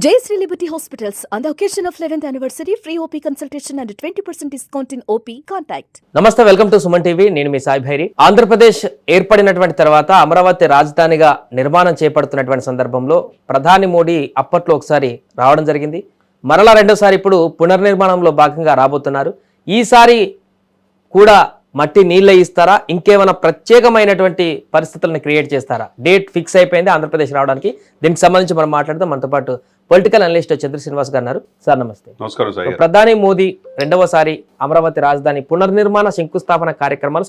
Jayashree Liberty Hospitals, on the occasion of 11th anniversary, free OP consultation and 20% discount in OP. Contact. నమస్తే, welcome to Suman TV. నేను మీ సాయి భైరి. ఆంధ్రప్రదేశ్ ఏర్పడినటువంటి తర్వాత అమరావతి రాజధానిగా నిర్మాణం చేపడుతున్నటువంటి సందర్భంలో ప్రధాని మోడీ అప్పట్లో ఒకసారి రావడం జరిగింది. మరలా రెండోసారి ఇప్పుడు పునర్నిర్మాణంలో భాగంగా రాబోతున్నారు. ఈసారి కూడా మట్టి నీళ్ళ ఇస్తారా, ఇంకేమైనా ప్రత్యేకమైనటువంటి పరిస్థితులను క్రియేట్ చేస్తారా? డేట్ ఫిక్స్ అయిపోయింది ఆంధ్రప్రదేశ్ రావడానికి. దీనికి సంబంధించి మనం మాట్లాడదాం. మనతో పాటు పొలిటికల్ అనలిస్ట్ చంద్ర శ్రీనివాస్ గారు ఉన్నారు. సార్ నమస్తే. నమస్కారం సార్. ప్రధాని మోదీ రెండవసారి అమరావతి రాజధాని పునర్నిర్మాణ శంకుస్థాపన కార్యక్రమాలు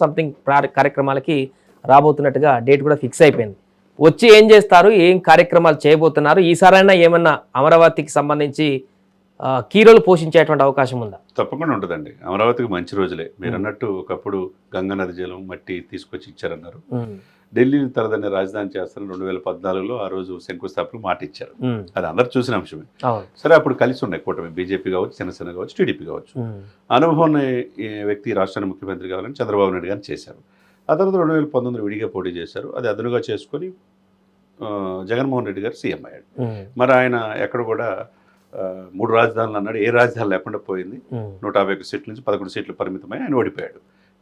కార్యక్రమాలకి రాబోతున్నట్టుగా డేట్ కూడా ఫిక్స్ అయిపోయింది. వచ్చి ఏం చేస్తారు, ఏం కార్యక్రమాలు చేయబోతున్నారు, ఈసారైనా ఏమన్నా అమరావతికి సంబంధించి కీ రోల్ పోషించేటువంటి అవకాశం ఉందా? తప్పకుండా ఉంటుందండి. అమరావతికి మంచి రోజులే. మీరు అన్నట్టు ఒకప్పుడు గంగా నది జలం మట్టి తీసుకొచ్చి ఇచ్చారన్నారు. ఢిల్లీని తరదనే రాజధాని చేస్తారని 2014లో ఆ రోజు శంకుస్థాపన మాట ఇచ్చారు. అది అందరు చూసిన అంశమే. సరే, అప్పుడు కలిసి ఉన్నాయి కూటమి, బీజేపీ కావచ్చు, జనసేన కావచ్చు, టీడీపీ కావచ్చు. అనుభవం వ్యక్తి రాష్ట్రానికి ముఖ్యమంత్రి కావాలని చంద్రబాబు నాయుడు గారిని చేశారు. ఆ తర్వాత 2019 విడిగా పోటీ చేశారు. అది అదునుగా చేసుకొని జగన్మోహన్ రెడ్డి గారు సీఎం అయ్యాడు. మరి ఆయన ఎక్కడ కూడా 3 రాజధానులు అన్నాడు. ఏ రాజధాని లేకుండా పోయింది. 151 సీట్ల నుంచి 11 సీట్లు పరిమితమై ఆయన ఓడిపోయాడు.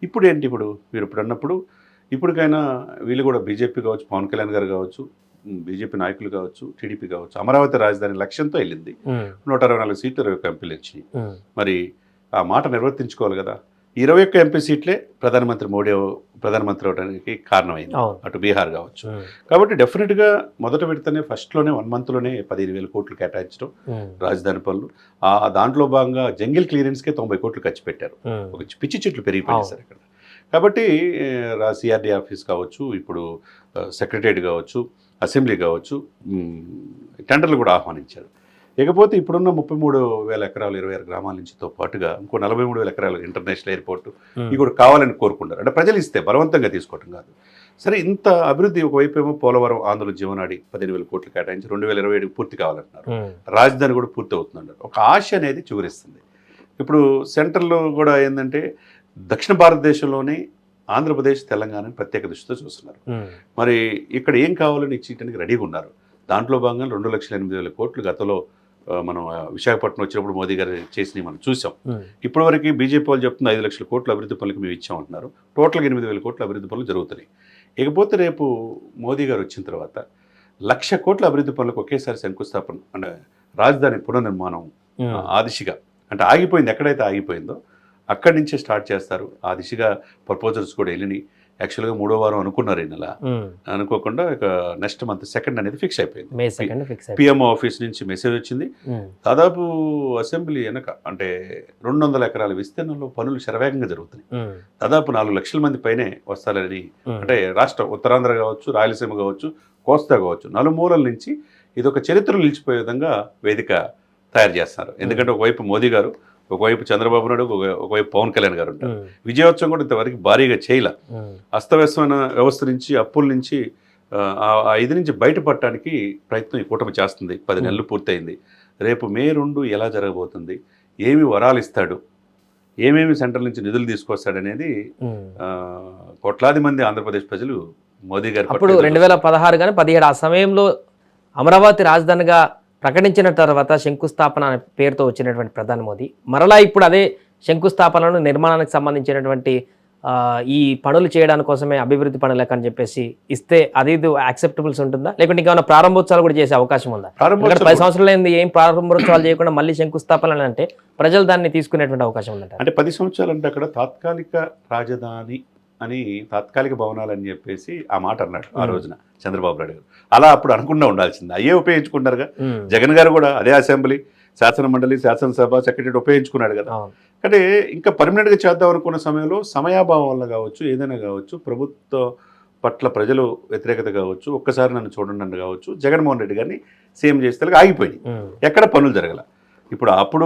ఇప్పుడు ఏంటి, మీరు ఇప్పుడు అన్నప్పుడు ఇప్పటికైనా వీళ్ళు కూడా బీజేపీ కావచ్చు, పవన్ కళ్యాణ్ గారు కావచ్చు, బీజేపీ నాయకులు కావచ్చు, టీడీపీ కావచ్చు, అమరావతి రాజధాని లక్ష్యంతో వెళ్ళింది. 164 సీట్లు 21 ఎంపీలు ఇచ్చి మరి ఆ మాట నిర్వర్తించుకోవాలి కదా. 21 ఎంపీ సీట్లే ప్రధానమంత్రి అవడానికి కారణమైంది, అటు బీహార్ కావచ్చు. కాబట్టి డెఫినెట్గా మొదట విడతనే ఫస్ట్లోనే 1 మంత్లోనే 15,000 కోట్లు కేటాయించడం రాజధాని పనులు. దాంట్లో భాగంగా జంగిల్ క్లియరెన్స్కే 90 కోట్లు ఖర్చు పెట్టారు. ఒక పిచ్చి చెట్లు పెరిగిపోయాయి సార్ ఇక్కడ. కాబట్టి సిఆర్డీ ఆఫీస్ కావచ్చు, ఇప్పుడు సెక్రటరియట్ కావచ్చు, అసెంబ్లీ కావచ్చు, టెండర్లు కూడా ఆహ్వానించారు. ఇకపోతే ఇప్పుడున్న 33,000 ఎకరాలు 26 గ్రామాల నుంచితో పాటుగా ఇంకో 43,000 ఎకరాలు ఇంటర్నేషనల్ ఎయిర్పోర్ట్ ఇవి కూడా కావాలని కోరుకుంటారు. అంటే ప్రజలు ఇస్తే బలవంతంగా తీసుకోవటం కాదు. సరే, ఇంత అభివృద్ధి ఒకవైపు ఏమో పోలవరం ఆంధ్ర జీవనాడి 15,000 కోట్లు కేటాయించి 2027 పూర్తి కావాలంటున్నారు. రాజధాని కూడా పూర్తి అవుతుందంటారు. ఒక ఆశ అనేది చిగురిస్తుంది. ఇప్పుడు సెంట్రల్లో కూడా ఏంటంటే దక్షిణ భారతదేశంలోనే ఆంధ్రప్రదేశ్, తెలంగాణని ప్రత్యేక దృష్టితో చూస్తున్నారు. మరి ఇక్కడ ఏం కావాలని ఇచ్చేయడానికి రెడీగా ఉన్నారు. దాంట్లో భాగంగా 2,08,000 కోట్లు గతంలో మనం విశాఖపట్నం వచ్చినప్పుడు మోదీ గారు చేసినవి మనం చూసాం. ఇప్పటివరకు బీజేపీ వాళ్ళు చెప్తుంది 5 లక్షల కోట్ల అభివృద్ధి పనులకు మేము ఇచ్చామంటున్నారు. టోటల్గా 8,000 కోట్ల అభివృద్ధి పనులు జరుగుతున్నాయి. ఇకపోతే రేపు మోదీ గారు వచ్చిన తర్వాత 1,00,000 కోట్ల అభివృద్ధి పనులకు ఒకేసారి శంకుస్థాపన, అంటే రాజధాని పునర్నిర్మాణం ఆ దిశగా, అంటే ఆగిపోయింది, ఎక్కడైతే ఆగిపోయిందో అక్కడి నుంచే స్టార్ట్ చేస్తారు. ఆ దిశగా ప్రపోజల్స్ కూడా వెళ్ళినాయి. యాక్చువల్గా 3వ వారం అనుకున్నారు ఈ నెల, అనుకోకుండా ఇక నెక్స్ట్ మంత్ 2 అనేది ఫిక్స్ అయిపోయింది. పిఎంఓ ఆఫీస్ నుంచి మెసేజ్ వచ్చింది. దాదాపు అసెంబ్లీ వెనక అంటే 200 ఎకరాల విస్తీర్ణంలో పనులు శరవేగంగా జరుగుతున్నాయి. దాదాపు 4 లక్షల మంది పైనే వస్తారని, అంటే రాష్ట్రం ఉత్తరాంధ్ర కావచ్చు, రాయలసీమ కావచ్చు, కోస్తా కావచ్చు, నలుమూలల నుంచి ఇది ఒక చరిత్రలో నిలిచిపోయే విధంగా వేదిక తయారు చేస్తున్నారు. ఎందుకంటే ఒకవైపు మోదీ గారు, ఒకవైపు చంద్రబాబు నాయుడు, ఒకవైపు పవన్ కళ్యాణ్ గారు ఉంటారు. విజయోత్సవం కూడా ఇంతవరకు భారీగా చేయలే. అస్తవ్యస్తమైన వ్యవస్థ నుంచి, అప్పుల నుంచి ఆ ఇది నుంచి బయటపడటానికి ప్రయత్నం ఈ కూటమి చేస్తుంది. 10 నెలలు పూర్తయింది. రేపు మే 2 ఎలా జరగబోతుంది, ఏమి వరాలు ఇస్తాడు, ఏమేమి సెంట్రల్ నుంచి నిధులు తీసుకొస్తాడనేది కోట్లాది మంది ఆంధ్రప్రదేశ్ ప్రజలు మోదీ గారు అప్పుడు 2016 కానీ 17 ఆ సమయంలో అమరావతి రాజధానిగా ప్రకటించిన తర్వాత శంకుస్థాపన అనే పేరుతో వచ్చినటువంటి ప్రధాని మోదీ మరలా ఇప్పుడు అదే శంకుస్థాపనను, నిర్మాణానికి సంబంధించినటువంటి ఈ పనులు చేయడానికి కోసమే అభివృద్ధి పనులు అని చెప్పేసి ఇస్తే అది యాక్సెప్టబుల్స్ ఉంటుందా, లేకుంటే ఇంకేమైనా ప్రారంభోత్సవాలు కూడా చేసే అవకాశం ఉందా? 10 సంవత్సరాలు ఏం ప్రారంభోత్సవాలు చేయకుండా మళ్ళీ శంకుస్థాపన అంటే ప్రజలు దాన్ని తీసుకునేటువంటి అవకాశం ఉందంట. అంటే 10 సంవత్సరాలు అంటే అక్కడ తాత్కాలిక రాజధాని అని, తాత్కాలిక భవనాలు అని చెప్పేసి ఆ మాట అన్నాడు ఆ రోజున చంద్రబాబు నాయుడు గారు. అలా అప్పుడు అనుకుండా ఉండాల్సింది. అయ్యే ఉపయోగించుకుంటారుగా. జగన్ గారు కూడా అదే అసెంబ్లీ, శాసన మండలి, శాసనసభ, సెక్రటరీ ఉపయోగించుకున్నాడు కదా. అంటే ఇంకా పర్మనెంట్గా చేద్దాం అనుకున్న సమయంలో సమయాభావం వల్ల కావచ్చు, ఏదైనా కావచ్చు, ప్రభుత్వ పట్ల ప్రజలు వ్యతిరేకత కావచ్చు, ఒక్కసారి నన్ను చూడండి కావచ్చు, జగన్మోహన్ రెడ్డి గారిని సీఎం చేస్తే ఆగిపోయింది. ఎక్కడ పనులు జరగల. ఇప్పుడు అప్పుడు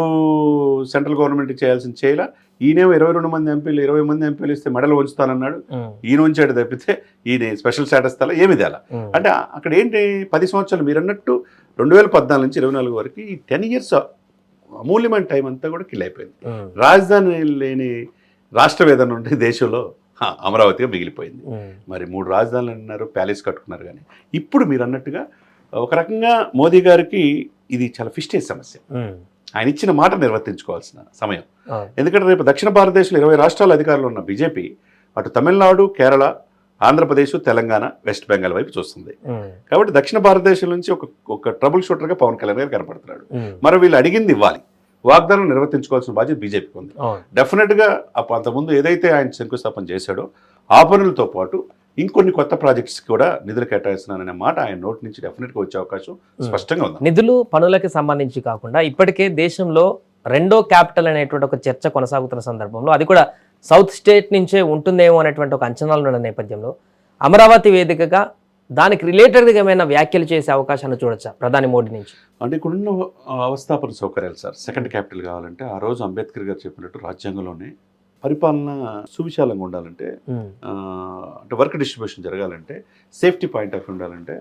సెంట్రల్ గవర్నమెంట్ చేయాల్సింది చేయలా. ఈయనేమో 22 మంది ఎంపీలు, 20 మంది ఎంపీలు ఇస్తే మెడలు ఉంచుతానన్నాడు. ఈయన ఉంచాడు తప్పితే ఈయన స్పెషల్ స్టేటస్ తల ఏమి తేలా. అంటే అక్కడ ఏంటి, 10 సంవత్సరాలు మీరు అన్నట్టు 2014 నుంచి 24 వరకు ఈ 10 years అమూల్యమైన టైం అంతా కూడా కిల్ అయిపోయింది. రాజధాని లేని రాష్ట్రం ఏదైనా ఉంటే దేశంలో అమరావతిగా మిగిలిపోయింది. మరి 3 రాజధానులు అన్నారు, ప్యాలెస్ కట్టుకున్నారు. కానీ ఇప్పుడు మీరు అన్నట్టుగా ఒక రకంగా మోదీ గారికి ఇది చాలా ఫిస్టేజ్ సమస్య. ఉమ్, ఆయన ఇచ్చిన మాట నిర్వర్తించుకోవాల్సిన సమయం. అవును. ఎందుకంటే రేపు దక్షిణ భారతదేశంలో 20 రాష్ట్రాల అధికారులు ఉన్న బీజేపీ అటు తమిళనాడు, కేరళ, ఆంధ్రప్రదేశ్, తెలంగాణ, వెస్ట్ బెంగాల్ వైపు చూస్తుంది. ఉమ్, కాబట్టి దక్షిణ భారతదేశం నుంచి ఒక ట్రబుల్ షూటర్గా పవన్ కళ్యాణ్ గారు కనపడుతున్నాడు. ఉమ్, మరి వీళ్ళు అడిగింది ఇవ్వాలి, వాగ్దానం నిర్వర్తించుకోవాల్సిన బాధ్యత బీజేపీకి ఉంది. అవును. డెఫినెట్గా అంతకుముందు ఏదైతే ఆయన శంకుస్థాపన చేశాడో ఆ పనులతో పాటు ఇంకొన్ని కొత్త ప్రాజెక్ట్స్ కూడా నిధులు కేటాయిస్తున్నాననే మాట ఆయన నోటి నుంచి డెఫినెట్గా వచ్చే అవకాశం స్పష్టంగా ఉంది. నిధులు పనులకి సంబంధించి కాకుండా ఇప్పటికే దేశంలో రెండో క్యాపిటల్ అనేటువంటి ఒక చర్చ కొనసాగుతున్న సందర్భంలో అది కూడా సౌత్ స్టేట్ నుంచే ఉంటుందేమో అనేటువంటి ఒక అంచనాలు ఉన్న నేపథ్యంలో అమరావతి వేదికగా దానికి రిలేటెడ్గా ఏమైనా వ్యాఖ్యలు చేసే అవకాశాన్ని చూడొచ్చా ప్రధాని మోడీ నుంచి? అంటే ఇక్కడున్న అవస్థాపన సౌకర్యాలు సార్, సెకండ్ క్యాపిటల్ కావాలంటే ఆ రోజు అంబేద్కర్ గారు చెప్పినట్టు రాజ్యాంగంలోనే పరిపాలన సువిశాలంగా ఉండాలంటే, ఉమ్, అంటే వర్క్ డిస్ట్రిబ్యూషన్ జరగాలంటే, సేఫ్టీ పాయింట్ ఆఫ్ ఉండాలంటే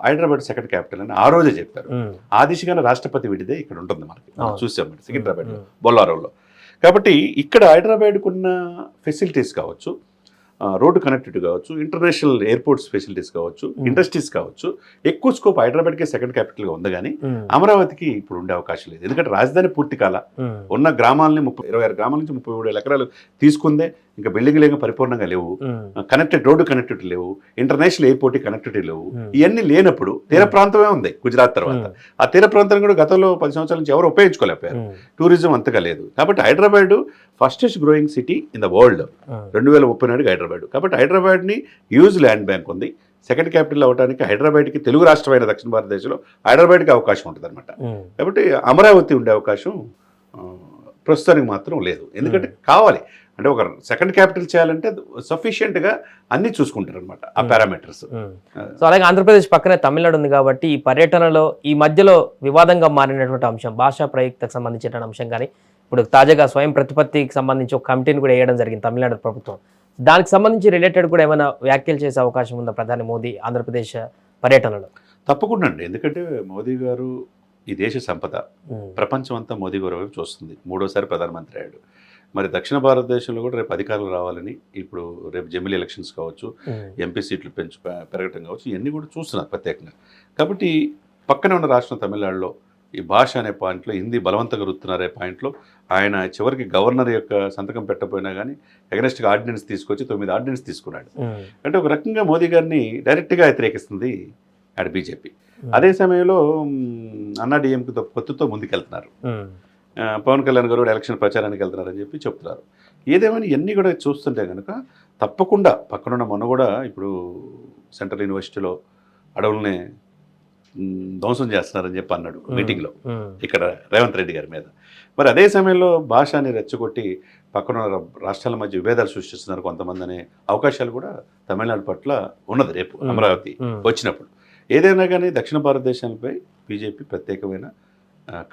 హైదరాబాద్ సెకండ్ క్యాపిటల్ అని ఆ రోజే చెప్పారు. ఉమ్, ఆ దిశగానే రాష్ట్రపతి విడిదే ఇక్కడ ఉంటుంది మనకి, మనం అవును. చూసాం సికింద్రాబాద్లో, ఉమ్, బొల్లారంలో. కాబట్టి ఇక్కడ హైదరాబాద్కు ఉన్న ఫెసిలిటీస్ కావచ్చు, రోడ్డు కనెక్టివిటీ కావచ్చు, ఇంటర్నేషనల్ ఎయిర్పోర్ట్స్ ఫెసిలిటీస్ కావచ్చు, ఇండస్ట్రీస్ కావచ్చు, ఎక్కువ స్కోప్ హైదరాబాద్కే సెకండ్ క్యాపిటల్గా ఉంది. కానీ ఉమ్, అమరావతికి ఇప్పుడు ఉండే అవకాశం లేదు. ఎందుకంటే రాజధాని పూర్తి కాల, ఉమ్, ఉన్న గ్రామాలని 26 గ్రామాల నుంచి 37 ఎకరాలు తీసుకుందే, ఇంకా బిల్డింగ్లు ఏమో పరిపూర్ణంగా లేవు, ఉమ్, రోడ్డు కనెక్టివిటీ లేవు, ఇంటర్నేషనల్ ఎయిర్పోర్ట్ కనెక్టివిటీ లేవు. Hmm. ఇవన్నీ లేనప్పుడు తీర ప్రాంతమే ఉంది గుజరాత్ తర్వాత. ఆ తీర ప్రాంతం కూడా గతంలో 10 సంవత్సరాల నుంచి ఎవరు ఉపయోగించుకోలేకపోయారు. ఉమ్, టూరిజం అంతగా లేదు. కాబట్టి Hyderabad fastest growing city in the world um, 2030 Hyderabad. కాబట్టి హైదరాబాద్ని యూజ్ ల్యాండ్ బ్యాంక్ ఉంది. సెకండ్ క్యాపిటల్ అవడానికి హైదరాబాద్కి, తెలుగు రాష్ట్రమైన దక్షిణ భారతదేశంలో హైదరాబాద్కి అవకాశం ఉంటుంది అనమాట. ఉమ్, కాబట్టి అమరావతి ఉండే అవకాశం ప్రస్తుతానికి మాత్రం లేదు. ఎందుకంటే కావాలి అంటే ఒక సెకండ్ క్యాపిటల్ చేయాలంటే సఫిషియెంట్గా అన్నీ చూసుకుంటారు అనమాట ఆ పారామీటర్స్. ఉమ్. సో అలాగే ఆంధ్రప్రదేశ్ పక్కనే తమిళనాడు ఉంది కాబట్టి ఈ పర్యటనలో ఈ మధ్యలో వివాదంగా మారినటువంటి అంశం భాషా ప్రయుక్తకు సంబంధించిన అంశం కానీ ఇప్పుడు తాజాగా స్వయం ప్రతిపత్తికి సంబంధించి ఒక కమిటీని కూడా వేయడం జరిగింది తమిళనాడు ప్రభుత్వం. దానికి సంబంధించి రిలేటెడ్ కూడా ఏమైనా వ్యాఖ్యలు చేసే అవకాశం ఉందా ప్రధాని మోదీ ఆంధ్రప్రదేశ్ పర్యటనలో? తప్పకుండా అండి. ఎందుకంటే మోదీ గారు ఈ దేశ సంపద ఉమ్, ప్రపంచం అంతా మోదీ గారు వైపు చూస్తుంది. 3వ ప్రధానమంత్రి అయ్యాడు. మరి దక్షిణ భారతదేశంలో కూడా రేపు అధికారులు రావాలని, ఇప్పుడు రేపు జమిలీ ఎలక్షన్స్ కావచ్చు, ఉమ్, ఎంపీ సీట్లు పెరగటం కావచ్చు, ఇవన్నీ కూడా చూస్తున్నారు ప్రత్యేకంగా. కాబట్టి పక్కనే ఉన్న రాష్ట్రం తమిళనాడులో ఈ భాష అనే పాయింట్లో, హిందీ బలవంతంగా రుతున్నారే పాయింట్లో ఆయన చివరికి గవర్నర్ యొక్క సంతకం పెట్టకపోయినా కానీ ఎగనెస్ట్గా ఆర్డినెన్స్ తీసుకొచ్చి 9 ఆర్డినెన్స్ తీసుకున్నాడు. ఉమ్, అంటే ఒక రకంగా మోదీ గారిని డైరెక్ట్గా వ్యతిరేకిస్తుంది ఆడ బీజేపీ. ఉమ్, అదే సమయంలో అన్నా డిఎంకేతో పొత్తుతో ముందుకెళ్తున్నారు. ఉమ్, పవన్ కళ్యాణ్ గారు కూడా ఎలక్షన్ ప్రచారానికి వెళ్తున్నారని చెప్పి చెప్తున్నారు. ఏదేమైనా ఇవన్నీ కూడా చూస్తుంటే కనుక తప్పకుండా పక్కనున్న మొన్న కూడా ఇప్పుడు సెంట్రల్ యూనివర్సిటీలో అడవులనే ధ్వంసం చేస్తున్నారని చెప్పి అన్నాడు మీటింగ్లో ఉమ్, ఇక్కడ రేవంత్ రెడ్డి గారి మీద. మరి అదే సమయంలో భాషని రెచ్చగొట్టి పక్కన రాష్ట్రాల మధ్య విభేదాలు సృష్టిస్తున్నారు కొంతమంది అనే అవకాశాలు కూడా తమిళనాడు పట్ల ఉన్నది రేపు అమరావతి వచ్చినప్పుడు. ఏదైనా కానీ దక్షిణ భారతదేశంపై బీజేపీ ప్రత్యేకమైన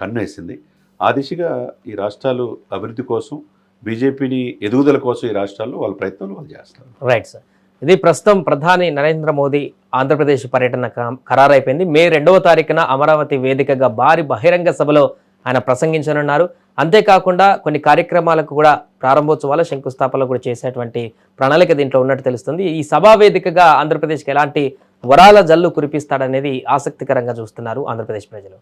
కన్ను వేసింది. ఆ దిశగా ఈ రాష్ట్రాలు అభివృద్ధి కోసం, బీజేపీని ఎదుగుదల కోసం ఈ రాష్ట్రాల్లో వాళ్ళ ప్రయత్నాలు వాళ్ళు చేస్తారు. Right sir. ఇది ప్రస్తుతం ప్రధాని నరేంద్ర మోదీ ఆంధ్రప్రదేశ్ పర్యటన ఖరారైపోయింది. మే 2వ తారీఖున అమరావతి వేదికగా భారీ బహిరంగ సభలో ఆయన ప్రసంగించనున్నారు. అంతేకాకుండా కొన్ని కార్యక్రమాలకు కూడా ప్రారంభోత్సవాలు, శంకుస్థాపనలు కూడా చేసేటువంటి ప్రణాళిక దీంట్లో ఉన్నట్టు తెలుస్తుంది. ఈ సభా వేదికగా ఆంధ్రప్రదేశ్కి ఎలాంటి వరాల జల్లు కురిపిస్తాడనేది ఆసక్తికరంగా చూస్తున్నారు ఆంధ్రప్రదేశ్ ప్రజలు.